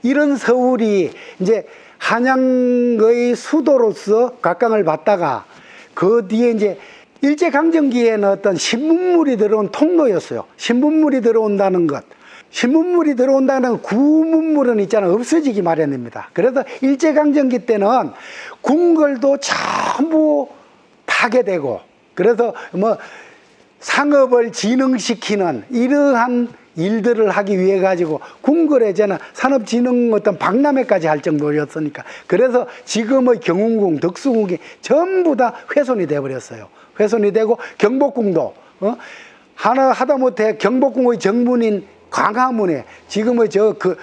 이런 서울이 이제 한양의 수도로서 각광을 받다가 그 뒤에 이제 일제강점기에는 어떤 신문물이 들어온 통로였어요. 신문물이 들어온다는 것. 신문물이 들어온다는 구문물은 있잖아요. 없어지기 마련입니다. 그래서 일제강점기 때는 궁궐도 전부 파괴되고, 그래서 뭐 상업을 진흥시키는 이러한 일들을 하기 위해 가지고 궁궐에 저는 산업진흥 어떤 박람회까지 할 정도였으니까, 그래서 지금의 경운궁, 덕수궁이 전부 다 훼손이 돼 버렸어요. 훼손이 되고 경복궁도 하나 하다못해 경복궁의 정문인 광화문에 지금의 그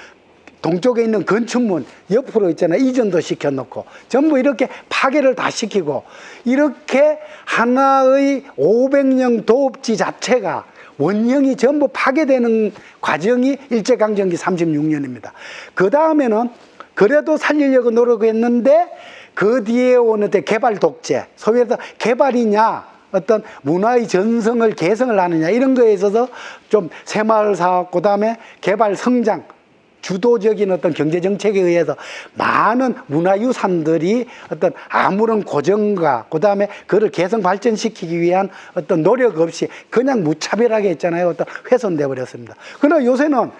동쪽에 있는 건축문 옆으로 있잖아요. 이전도 시켜놓고 전부 이렇게 파괴를 다 시키고, 이렇게 하나의 500년 도읍지 자체가 원형이 전부 파괴되는 과정이 일제강점기 36년입니다. 그 다음에는 그래도 살리려고 노력했는데 그 뒤에 오는 때 개발 독재, 소위에서 개발이냐 어떤 문화의 전성을 개성을 하느냐 이런 거에 있어서 좀 새마을 사업, 그 다음에 개발 성장, 주도적인 어떤 경제정책에 의해서 많은 문화유산들이 어떤 아무런 고정과 그 다음에 그를 개성 발전시키기 위한 어떤 노력 없이 그냥 무차별하게 했잖아요. 어떤 훼손돼 버렸습니다. 그러나 요새는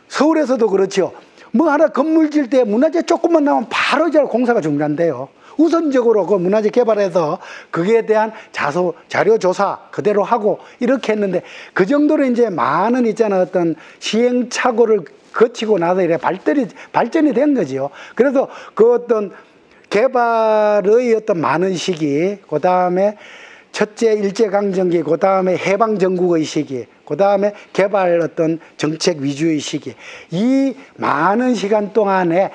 서울에서도 그렇죠. 뭐 하나 건물 질 때 문화재 조금만 나오면 바로 이제 공사가 중단돼요. 우선적으로 그 문화재 개발해서 그에 대한 자료 조사 그대로 하고 이렇게 했는데, 그 정도로 이제 많은 있잖아 어떤 시행착오를 거치고 나서 이래 발전이 된 거지요. 그래서 그 어떤 개발의 어떤 많은 시기, 그 다음에 첫째 일제강점기, 그 다음에 해방전국의 시기, 그 다음에 개발 어떤 정책 위주의 시기, 이 많은 시간 동안에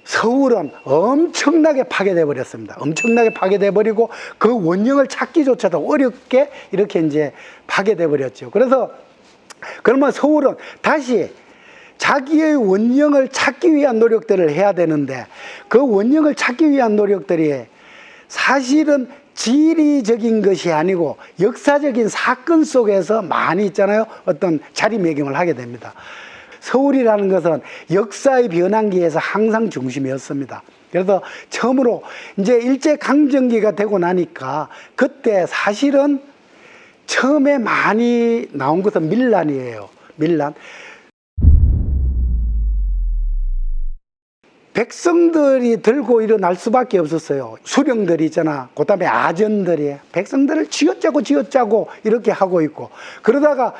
서울은 엄청나게 파괴돼 버렸습니다. 엄청나게 파괴돼 버리고 그 원형을 찾기조차도 어렵게 이렇게 이제 파괴돼 버렸죠. 그래서 그러면 서울은 다시 자기의 원형을 찾기 위한 노력들을 해야 되는데, 그 원형을 찾기 위한 노력들이 사실은 지리적인 것이 아니고 역사적인 사건 속에서 많이 있잖아요. 어떤 자리매김을 하게 됩니다. 서울이라는 것은 역사의 변환기에서 항상 중심이었습니다. 그래서 처음으로 이제 일제강점기가 되고 나니까 그때 사실은 처음에 많이 나온 것은 밀란이에요. 밀란. 백성들이 들고 일어날 수밖에 없었어요. 수령들이 있잖아. 그 다음에 아전들이 백성들을 쥐어짜고 이렇게 하고 있고, 그러다가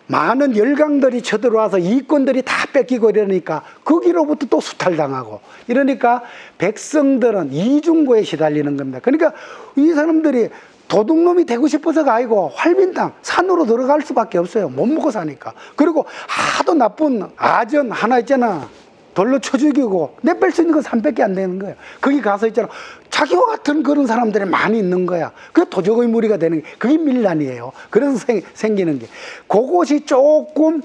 많은 열강들이 쳐들어와서 이권들이 다 뺏기고 이러니까 거기로부터 또 수탈당하고 이러니까 백성들은 이중고에 시달리는 겁니다. 그러니까 이 사람들이 도둑놈이 되고 싶어서가 아니고 활빈당 산으로 들어갈 수밖에 없어요. 못 먹고 사니까. 그리고 하도 나쁜 아전 하나 있잖아. 돌로 쳐 죽이고 내뺄 수 있는 건 산밖에 안 되는 거예요. 거기 가서 있잖아. 자기와 같은 그런 사람들이 많이 있는 거야. 그게 도적의 무리가 되는 게 그게 밀란이에요. 그래서 생기는 게 그것이 조금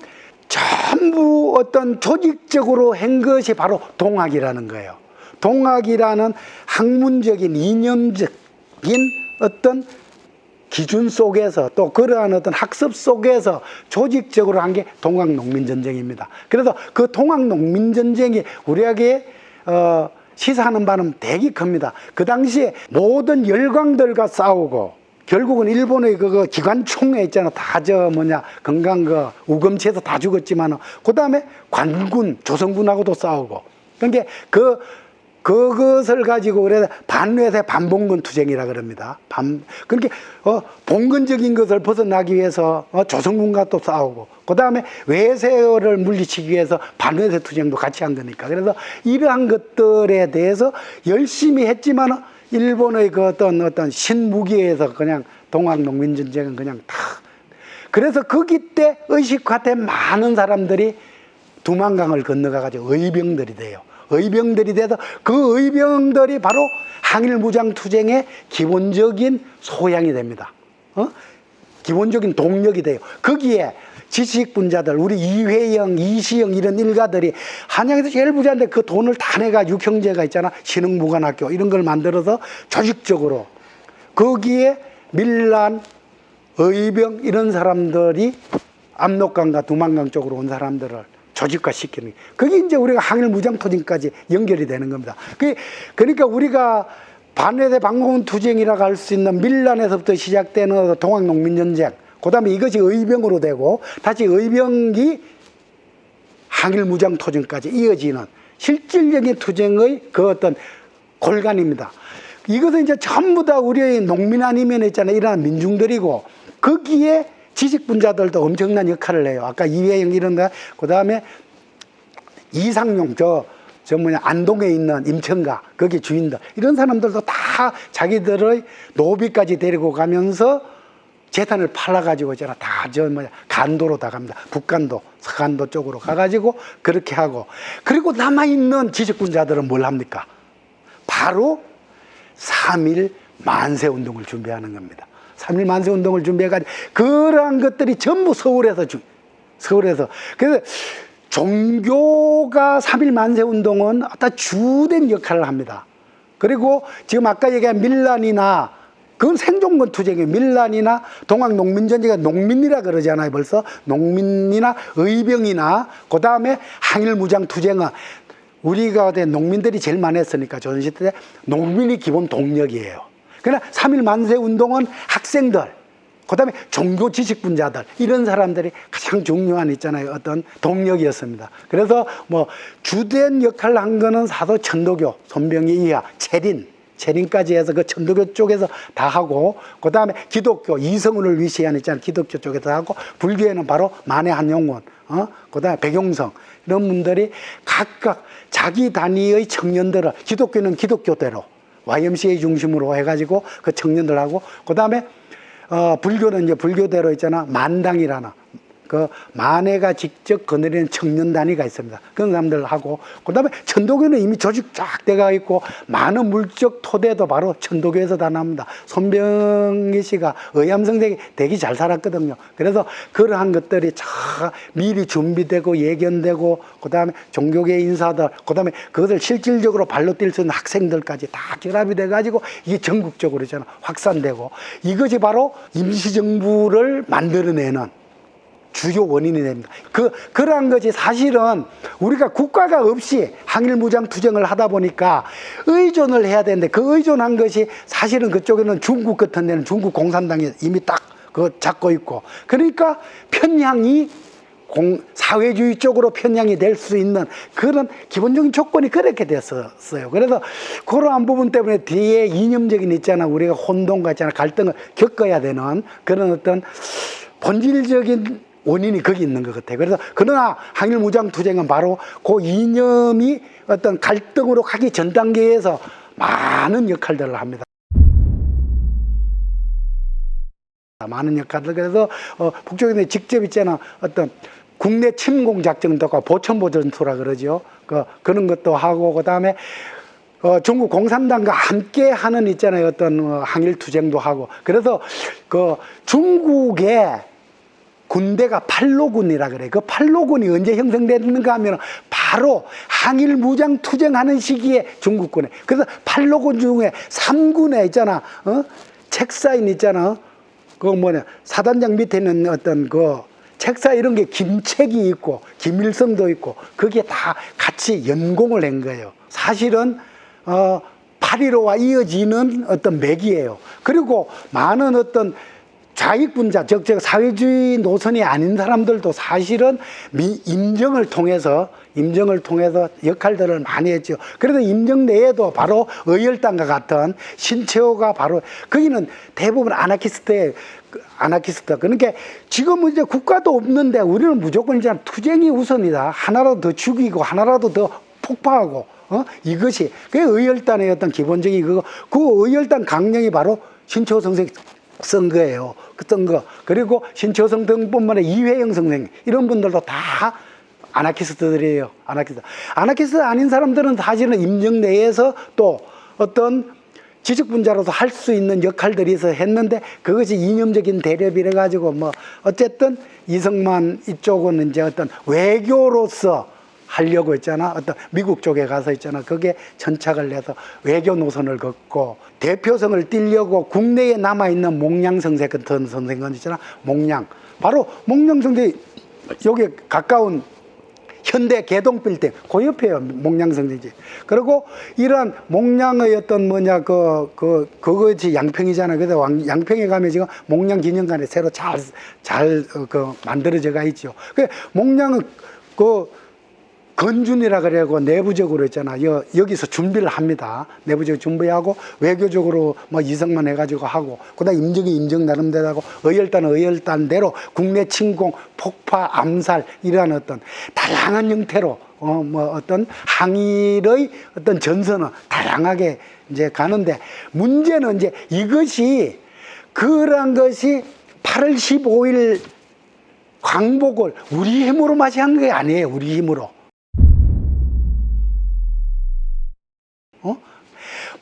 전부 어떤 조직적으로 한 것이 바로 동학이라는 거예요. 동학이라는 학문적인 이념적인 어떤 기준 속에서 또 그러한 어떤 학습 속에서 조직적으로 한 게 동학농민전쟁입니다. 그래서 그 동학농민전쟁이 우리에게 시사하는 바는 되게 큽니다. 그 당시에 모든 열강들과 싸우고 결국은 일본의 그 기관총회 있잖아. 다 건강 우금치에서 다 죽었지만 그 다음에 관군 조선군하고도 싸우고, 그러니까 그것을 가지고 그래서 반외세 반봉건 투쟁이라 그럽니다. 그러니까 봉건적인 것을 벗어나기 위해서 조선군과 또 싸우고, 그 다음에 외세를 물리치기 위해서 반외세 투쟁도 같이 한 거니까. 그래서 이러한 것들에 대해서 열심히 했지만 일본의 그 어떤 신무기에서 그냥 동학농민전쟁은 그냥 다. 그래서 거기 때 의식화된 많은 사람들이 두만강을 건너가가지고 의병들이 돼요. 의병들이 돼서 그 의병들이 바로 항일무장투쟁의 기본적인 소양이 됩니다. 기본적인 동력이 돼요. 거기에 지식분자들, 우리 이회영, 이시영 이런 일가들이 한양에서 제일 부자인데 그 돈을 다 내가 육형제가 있잖아. 신흥무관학교 이런 걸 만들어서 조직적으로 거기에 밀란, 의병 이런 사람들이 압록강과 두만강 쪽으로 온 사람들을 조직화시키는 게. 그게 이제 우리가 항일 무장투쟁까지 연결이 되는 겁니다. 그러니까 우리가 반외대 방공은 투쟁이라고 할 수 있는 밀란에서부터 시작되는 동학농민전쟁, 그 다음에 이것이 의병으로 되고 다시 의병이 항일 무장투쟁까지 이어지는 실질적인 투쟁의 그 어떤 골간입니다. 이것은 이제 전부 다 우리의 농민 아니면 있잖아요. 이러한 민중들이고, 거기에 지식분자들도 엄청난 역할을 해요. 아까 이회영 이런 거, 그 다음에 이상용, 안동에 있는 임천가, 거기 주인들, 이런 사람들도 다 자기들의 노비까지 데리고 가면서 재산을 팔아가지고 있잖아. 다 간도로 다 갑니다. 북간도, 서간도 쪽으로 가가지고 그렇게 하고. 그리고 남아있는 지식분자들은 뭘 합니까? 바로 3.1 만세운동을 준비하는 겁니다. 3.1 만세운동을 준비해가지고 그러한 것들이 전부 서울에서. 그래서 종교가 3.1 만세운동은 어떤 주된 역할을 합니다. 그리고 지금 아까 얘기한 밀란이나, 그건 생존권 투쟁이에요. 밀란이나 동학농민전쟁이 농민이라 그러잖아요. 벌써 농민이나 의병이나, 그 다음에 항일무장투쟁은 우리가 농민들이 제일 많았으니까 조선시대 때 농민이 기본 동력이에요. 그러나 3.1 만세운동은 학생들, 그 다음에 종교 지식분자들, 이런 사람들이 가장 중요한 어떤 동력이었습니다. 그래서 주된 역할을 한 거는 사도 천도교, 손병희 이하, 체린까지 해서 그 천도교 쪽에서 다 하고, 그 다음에 기독교, 이성운을 위시한 기독교 쪽에서 하고, 불교에는 바로 만해 한용운, 그 다음에 백용성, 이런 분들이 각각 자기 단위의 청년들을, 기독교는 기독교대로 YMCA 중심으로 해가지고 그 청년들하고, 그 다음에 불교는 이제 불교대로 만당이라는 그 만해가 직접 거느리는 청년 단위가 있습니다. 그런 사람들하고, 그 다음에 천도교는 이미 조직 쫙 돼가 있고, 많은 물적 토대도 바로 천도교에서 다 납니다. 손병희 씨가 의암성대에 되게 잘 살았거든요. 그래서 그러한 것들이 미리 준비되고 예견되고, 그 다음에 종교계 인사들, 그 다음에 그것을 실질적으로 발로 뛸 수 있는 학생들까지 다 결합이 돼가지고 이게 전국적으로 확산되고, 이것이 바로 임시정부를 만들어내는 주요 원인이 됩니다. 그러한 것이 사실은 우리가 국가가 없이 항일무장투쟁을 하다 보니까 의존을 해야 되는데, 그 의존한 것이 사실은 그쪽에는 중국 같은 데는 중국 공산당이 이미 딱 잡고 있고, 그러니까 편향이 사회주의 쪽으로 편향이 될 수 있는 그런 기본적인 조건이 그렇게 됐었어요. 그래서 그러한 부분 때문에 뒤에 이념적인 우리가 혼동과 갈등을 겪어야 되는 그런 어떤 본질적인 원인이 거기 있는 것 같아요. 그래서 그러나 항일무장투쟁은 바로 그 이념이 어떤 갈등으로 가기 전 단계에서 많은 역할들을 합니다. 많은 역할들. 그래서 북쪽에 직접 어떤 국내 침공 작전도 하고 보천보전투라 그러죠. 그런 것도 하고, 그 다음에 중국 공산당과 함께 하는 어떤 항일투쟁도 하고. 그래서 중국의 군대가 팔로군이라 그래요. 그 팔로군이 언제 형성됐는가 하면 바로 항일무장투쟁하는 시기에 중국군에. 그래서 팔로군 중에 3군에 책사인 사단장 밑에 있는 어떤 책사 이런 게 김책이 있고 김일성도 있고, 그게 다 같이 연공을 한 거예요. 사실은 8.15와 이어지는 어떤 맥이에요. 그리고 많은 어떤 좌익분자, 즉 사회주의 노선이 아닌 사람들도 사실은 임정을 통해서 역할들을 많이 했죠. 그래서 임정 내에도 바로 의열당과 같은 신채호가 바로, 거기는 대부분 아나키스트. 그러니까 지금은 이제 국가도 없는데 우리는 무조건 투쟁이 우선이다. 하나라도 더 죽이고 하나라도 더 폭파하고, 이것이 그게 의열단의 어떤 기본적인 그 의열단 강령이 바로 신채호 선생 쓴 거예요. 쓴 거. 그리고 신초성 등뿐만 아니라 이회영 선생, 이런 분들도 다 아나키스트들이에요. 아나키스트 아닌 사람들은 사실은 임정 내에서 또 어떤 지식분자로서 할 수 있는 역할들이 있어 했는데, 그것이 이념적인 대립이라 가지고 어쨌든 이승만 이쪽은 이제 어떤 외교로서 하려고 했잖아. 어떤 미국 쪽에 가서 거기에 전착을 해서 외교 노선을 걷고, 대표성을 띠려고 국내에 남아있는 몽양 선생 같은 선생은 있잖아. 몽양. 바로 몽양 선생, 여기 가까운 현대 개동빌딩 그 옆에요. 목량성지지. 그리고 이런 목량의 어떤 뭐냐 그것이 양평이잖아요. 그래서 양평에 가면 지금 목량 기념관에 새로 잘 만들어져가 있죠. 그 목량은 건준이라 그래고 내부적으로 있잖아. 여기서 준비를 합니다. 내부적으로 준비하고 외교적으로 뭐 이성만 해가지고 하고, 그다음 임정 나름대로 하고, 의열단은 의열단대로 국내 침공, 폭파, 암살 이러한 어떤 다양한 형태로 어떤 항일의 어떤 전선은 다양하게 이제 가는데, 문제는 이제 이것이 그러한 것이 8월 15일 광복을 우리 힘으로 맞이한 게 아니에요. 우리 힘으로.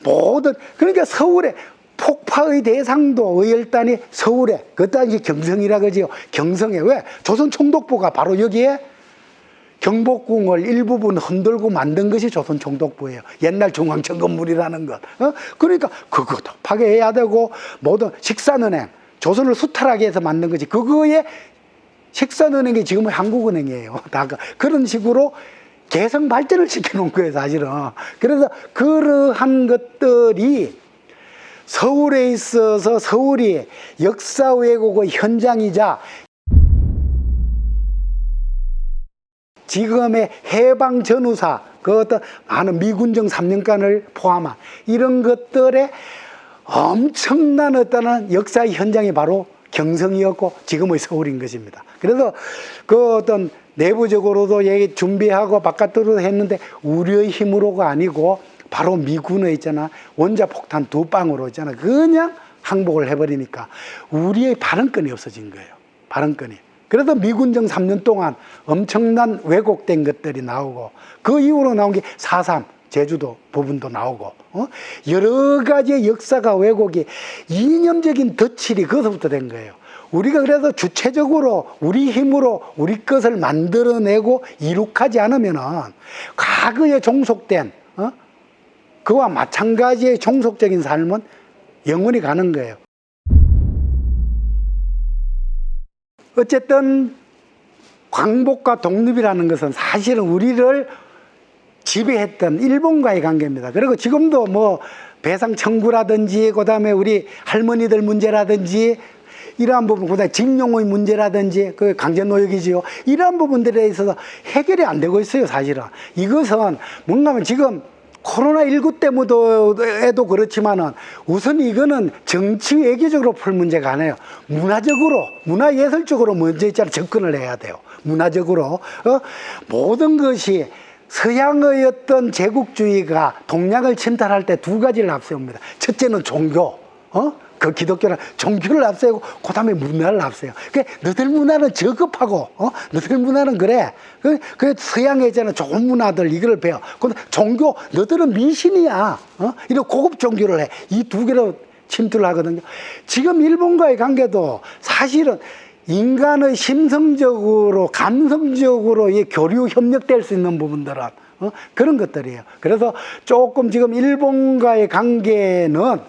모든, 그러니까 서울에 폭파의 대상도 의열단이 서울에, 그 당시 경성이라 그러지요. 경성에. 왜? 조선 총독부가 바로 여기에 경복궁을 일부분 흔들고 만든 것이 조선 총독부예요. 옛날 중앙청 건물이라는 것. 그러니까 그것도 파괴해야 되고, 모든 식산은행, 조선을 수탈하게 해서 만든 것이, 그거에 식산은행이 지금은 한국은행이에요. 다 그런 식으로 개성 발전을 시켜놓은 거예요, 사실은. 그래서 그러한 것들이 서울에 있어서 서울이 역사 왜곡의 현장이자 지금의 해방 전후사, 그 어떤 많은 미군정 3년간을 포함한 이런 것들의 엄청난 어떤 역사의 현장이 바로 경성이었고 지금의 서울인 것입니다. 그래서 그 어떤 내부적으로도 얘기 준비하고 바깥으로 했는데 우리의 힘으로가 아니고 바로 미군의 있잖아, 원자폭탄 2방으로 있잖아, 그냥 항복을 해버리니까 우리의 발언권이 없어진 거예요. 발언권이. 그래서 미군정 3년 동안 엄청난 왜곡된 것들이 나오고, 그 이후로 나온 게 4.3 제주도 부분도 나오고, 여러 가지의 역사가 왜곡이 이념적인 덧칠이 거기서부터 된 거예요. 우리가 그래서 주체적으로 우리 힘으로 우리 것을 만들어내고 이룩하지 않으면은 과거에 종속된 그와 마찬가지의 종속적인 삶은 영원히 가는 거예요. 어쨌든 광복과 독립이라는 것은 사실은 우리를 지배했던 일본과의 관계입니다. 그리고 지금도 뭐 배상 청구라든지, 그 다음에 우리 할머니들 문제라든지, 이러한 부분, 그 다음에 징용의 문제라든지, 그 강제노역이지요. 이러한 부분들에 있어서 해결이 안 되고 있어요, 사실은. 이것은 뭔가 하면 지금 코로나19 때문에도 그렇지만은 우선 이거는 정치 외교적으로 풀 문제가 아니에요. 문화적으로, 문화예술적으로 먼저 있잖아, 접근을 해야 돼요. 문화적으로. 모든 것이 서양의 어떤 제국주의가 동양을 침탈할 때 두 가지를 앞세웁니다. 첫째는 종교, 그 기독교는 종교를 앞세우고, 그 다음에 문화를 앞세워요. 너들 문화는 저급하고, 너들 문화는 그래. 그 서양에 있잖아, 좋은 문화들, 이걸 배워. 근데 종교, 너들은 미신이야. 이런 고급 종교를 해. 이 두 개로 침투를 하거든요. 지금 일본과의 관계도 사실은 인간의 심성적으로, 감성적으로 이 교류 협력될 수 있는 부분들은 그런 것들이에요. 그래서 조금 지금 일본과의 관계는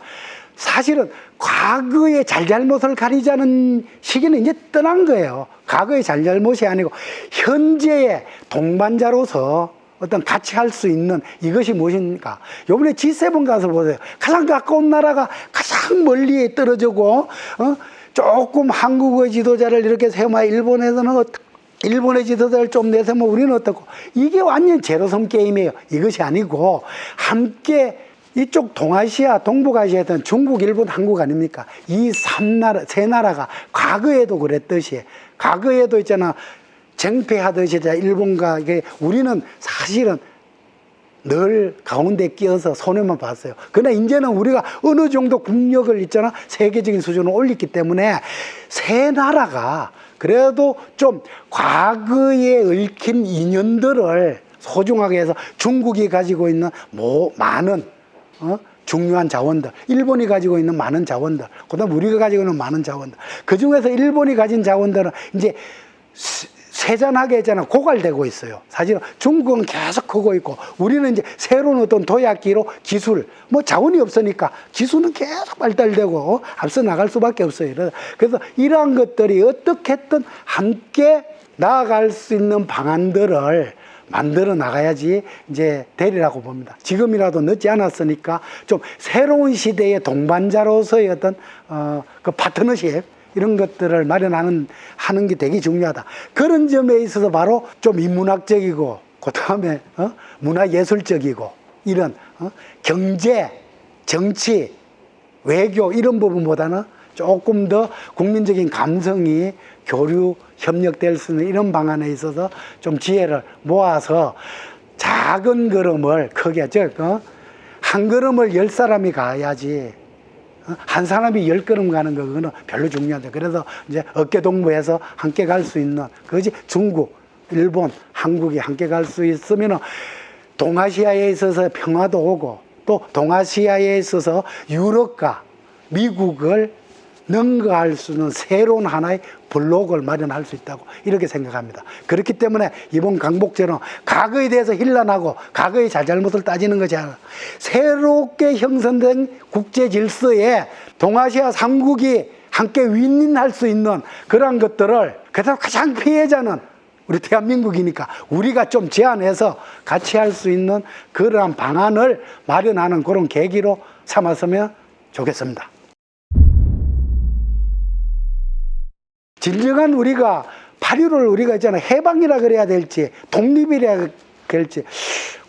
사실은 과거의 잘잘못을 가리자는 시기는 이제 떠난 거예요. 과거의 잘잘못이 아니고 현재의 동반자로서 어떤 같이 할 수 있는 이것이 무엇입니까? 요번에 G7 가서 보세요. 가장 가까운 나라가 가장 멀리 떨어지고, 조금 한국의 지도자를 이렇게 세우면 일본에서는 일본의 지도자를 좀 내세우면 우리는 어떻고, 이게 완전 제로섬 게임이에요. 이것이 아니고 함께 이쪽 동아시아, 동북아시아에는 중국, 일본, 한국 아닙니까? 이 세 나라가 과거에도 그랬듯이, 과거에도 있잖아, 쟁패하듯이 일본과, 우리는 사실은 늘 가운데 끼어서 손해만 봤어요. 그러나 이제는 우리가 어느 정도 국력을 있잖아, 세계적인 수준으로 올렸기 때문에 세 나라가 그래도 좀 과거에 얽힌 인연들을 소중하게 해서 중국이 가지고 있는 많은 중요한 자원들, 일본이 가지고 있는 많은 자원들, 그 다음 우리가 가지고 있는 많은 자원들, 그 중에서 일본이 가진 자원들은 이제 세잔하게 있잖아, 고갈되고 있어요. 사실은 중국은 계속 크고 있고, 우리는 이제 새로운 어떤 도약기로 기술, 뭐 자원이 없으니까 기술은 계속 발달되고 앞서 나갈 수밖에 없어요. 그래서 이러한 것들이 어떻게든 함께 나아갈 수 있는 방안들을 만들어 나가야지 이제 되리라고 봅니다. 지금이라도 늦지 않았으니까 좀 새로운 시대의 동반자로서의 어떤 그 파트너십 이런 것들을 마련하는 게 되게 중요하다. 그런 점에 있어서 바로 좀 인문학적이고 그 다음에 문화예술적이고 이런 경제, 정치, 외교 이런 부분보다는 조금 더 국민적인 감성이 교류, 협력될 수 있는 이런 방안에 있어서 좀 지혜를 모아서 작은 걸음을 크게, 한 걸음을 10사람이 가야지 한 사람이 10걸음 가는 거 그거는 별로 중요하죠. 그래서 이제 어깨동무해서 함께 갈 수 있는 그것이 중국, 일본, 한국이 함께 갈 수 있으면 동아시아에 있어서 평화도 오고 또 동아시아에 있어서 유럽과 미국을 능가할 수 있는 새로운 하나의 블록을 마련할 수 있다고 이렇게 생각합니다. 그렇기 때문에 이번 강복절은 과거에 대해서 힐난하고 과거의 잘잘못을 따지는 것이 아니라 새롭게 형성된 국제 질서에 동아시아 3국이 함께 윈윈할 수 있는 그러한 것들을 그래서 가장 피해자는 우리 대한민국이니까 우리가 좀 제안해서 같이 할 수 있는 그러한 방안을 마련하는 그런 계기로 삼았으면 좋겠습니다. 진정한 우리가 8.15를 우리가 있잖아 해방이라 그래야 될지 독립이라 그럴지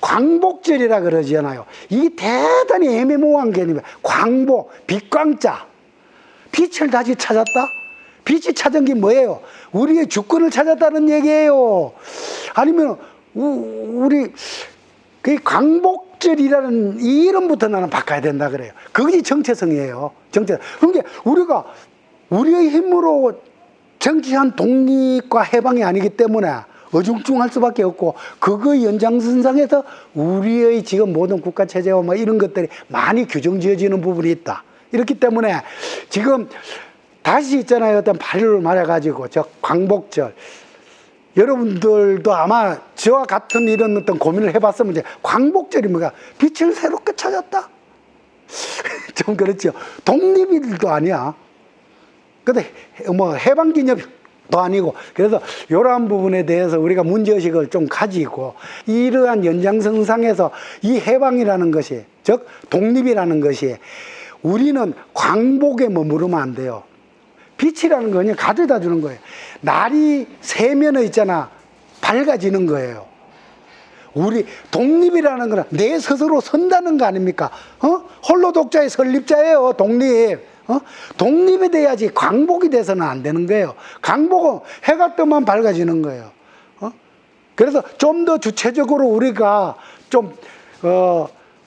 광복절이라 그러잖아요. 이게 대단히 애매모호한 개념이에요. 광복, 빛광자. 빛을 다시 찾았다? 빛이 찾은 게 뭐예요? 우리의 주권을 찾았다는 얘기예요. 아니면 우리 그 광복절이라는 이 이름부터 나는 바꿔야 된다 그래요. 그것이 정체성이에요. 정체성. 그러니까 우리가 우리의 힘으로 정치한 독립과 해방이 아니기 때문에 어중중할 수밖에 없고 그거 연장선상에서 우리의 지금 모든 국가체제와 뭐 이런 것들이 많이 규정지어지는 부분이 있다. 이렇기 때문에 지금 다시 있잖아요. 어떤 8.15를 말해가지고 저 광복절 여러분들도 아마 저와 같은 이런 어떤 고민을 해봤으면 이제 광복절이 뭐가 빛을 새롭게 찾았다? 좀 그렇죠. 독립일도 아니야. 근데 뭐 해방기념도 아니고 그래서 이러한 부분에 대해서 우리가 문제의식을 좀 가지고 이러한 연장선상에서 이 해방이라는 것이 즉 독립이라는 것이 우리는 광복에 머무르면 안 돼요. 빛이라는 거 그냥 가져다 주는 거예요. 날이 새면은 있잖아 밝아지는 거예요. 우리 독립이라는 거는 내 스스로 선다는 거 아닙니까? 홀로 독자의 설립자예요. 독립. 독립이 돼야지 광복이 돼서는 안 되는 거예요. 광복은 해가 뜨면 밝아지는 거예요. 그래서 좀 더 주체적으로 우리가 좀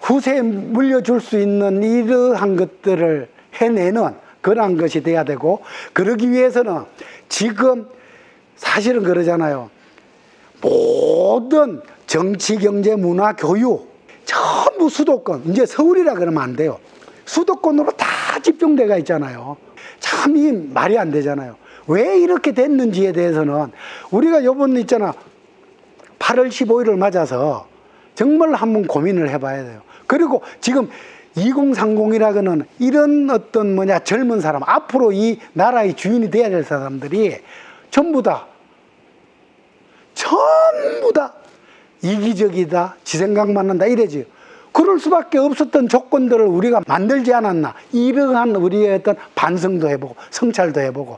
후세에 물려줄 수 있는 이러한 것들을 해내는 그러한 것이 돼야 되고 그러기 위해서는 지금 사실은 그러잖아요. 모든 정치, 경제, 문화, 교육 전부 수도권 이제 서울이라 그러면 안 돼요. 수도권으로 다 집중돼가 있잖아요. 참 이 말이 안 되잖아요. 왜 이렇게 됐는지에 대해서는 우리가 요번 있잖아 8월 15일을 맞아서 정말 한번 고민을 해봐야 돼요. 그리고 지금 2030이라고는 이런 어떤 젊은 사람 앞으로 이 나라의 주인이 돼야 될 사람들이 전부 다 이기적이다, 지 생각만 한다 이래지. 그럴 수밖에 없었던 조건들을 우리가 만들지 않았나. 이러한 우리의 어떤 반성도 해보고 성찰도 해보고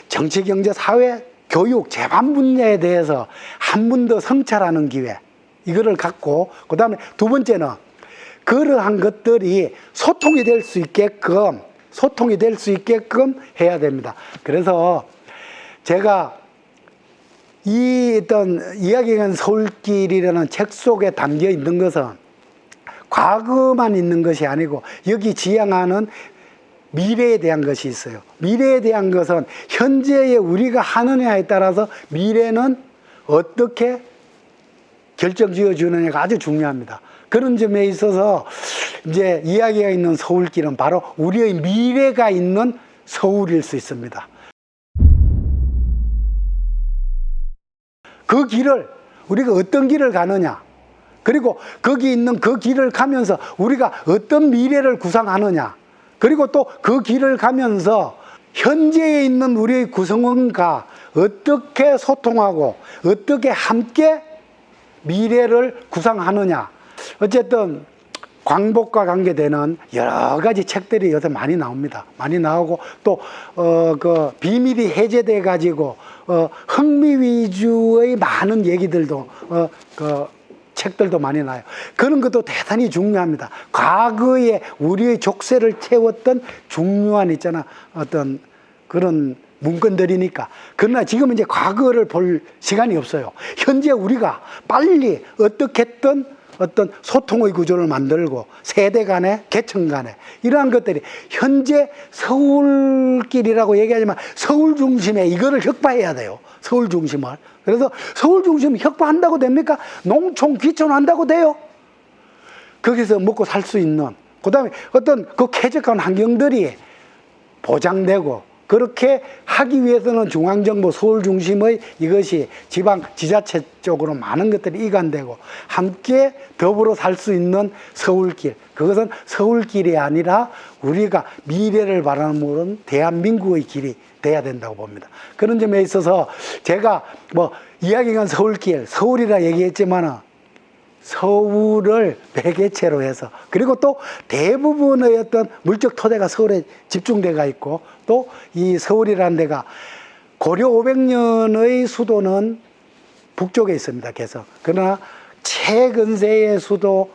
정치, 경제, 사회, 교육, 재반 분야에 대해서 한 번 더 성찰하는 기회 이거를 갖고 그 다음에 두 번째는 그러한 것들이 소통이 될 수 있게끔 해야 됩니다. 그래서 제가 이 어떤 이야기한 서울길이라는 책 속에 담겨 있는 것은 과거만 있는 것이 아니고 여기 지향하는 미래에 대한 것이 있어요. 미래에 대한 것은 현재의 우리가 하느냐에 따라서 미래는 어떻게 결정지어 주느냐가 아주 중요합니다. 그런 점에 있어서 이제 이야기가 있는 서울길은 바로 우리의 미래가 있는 서울일 수 있습니다. 그 길을 우리가 어떤 길을 가느냐 그리고 거기 있는 그 길을 가면서 우리가 어떤 미래를 구상하느냐 그리고 또 그 길을 가면서 현재에 있는 우리의 구성원과 어떻게 소통하고 어떻게 함께 미래를 구상하느냐. 어쨌든 광복과 관계되는 여러 가지 책들이 요새 많이 나옵니다. 많이 나오고 또 그 비밀이 해제돼 가지고 흥미 위주의 많은 얘기들도 그 책들도 많이 나요. 그런 것도 대단히 중요합니다. 과거에 우리의 족쇄를 채웠던 중요한 있잖아 어떤 그런 문건들이니까. 그러나 지금은 이제 과거를 볼 시간이 없어요. 현재 우리가 빨리 어떻게든 어떤 소통의 구조를 만들고 세대 간에 계층 간에 이러한 것들이 현재 서울길이라고 얘기하지만 서울 중심에 이거를 혁파해야 돼요. 서울 중심을. 그래서 서울 중심 혁파한다고 됩니까? 농촌 귀촌한다고 돼요. 거기서 먹고 살 수 있는 그다음에 어떤 그 쾌적한 환경들이 보장되고 그렇게 하기 위해서는 중앙정부 서울 중심의 이것이 지방 지자체 쪽으로 많은 것들이 이관되고 함께 더불어 살 수 있는 서울길. 그것은 서울길이 아니라 우리가 미래를 바라보는 대한민국의 길이 돼야 된다고 봅니다. 그런 점에 있어서 제가 뭐 이야기가 서울길, 서울이라 얘기했지만은 서울을 매개체로 해서 그리고 또 대부분의 어떤 물적 토대가 서울에 집중돼가 있고 또 이 서울이라는 데가 고려 500년의 수도는 북쪽에 있습니다. 개성. 그러나 최근세의 수도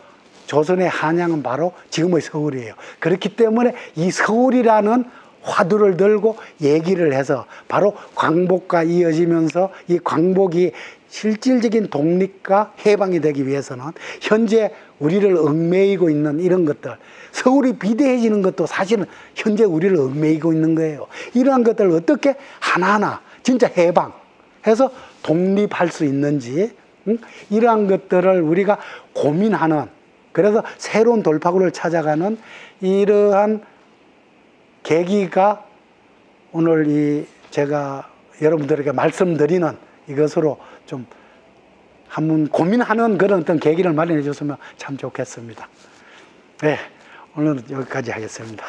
조선의 한양은 바로 지금의 서울이에요. 그렇기 때문에 이 서울이라는 화두를 들고 얘기를 해서 바로 광복과 이어지면서 이 광복이 실질적인 독립과 해방이 되기 위해서는 현재 우리를 얽매이고 있는 이런 것들, 서울이 비대해지는 것도 사실은 현재 우리를 얽매이고 있는 거예요. 이러한 것들을 어떻게 하나하나 진짜 해방해서 독립할 수 있는지 이러한 것들을 우리가 고민하는, 그래서 새로운 돌파구를 찾아가는 이러한 계기가 오늘 이 제가 여러분들에게 말씀드리는 이것으로 좀 한번 고민하는 그런 어떤 계기를 마련해 줬으면 참 좋겠습니다. 네, 오늘은 여기까지 하겠습니다.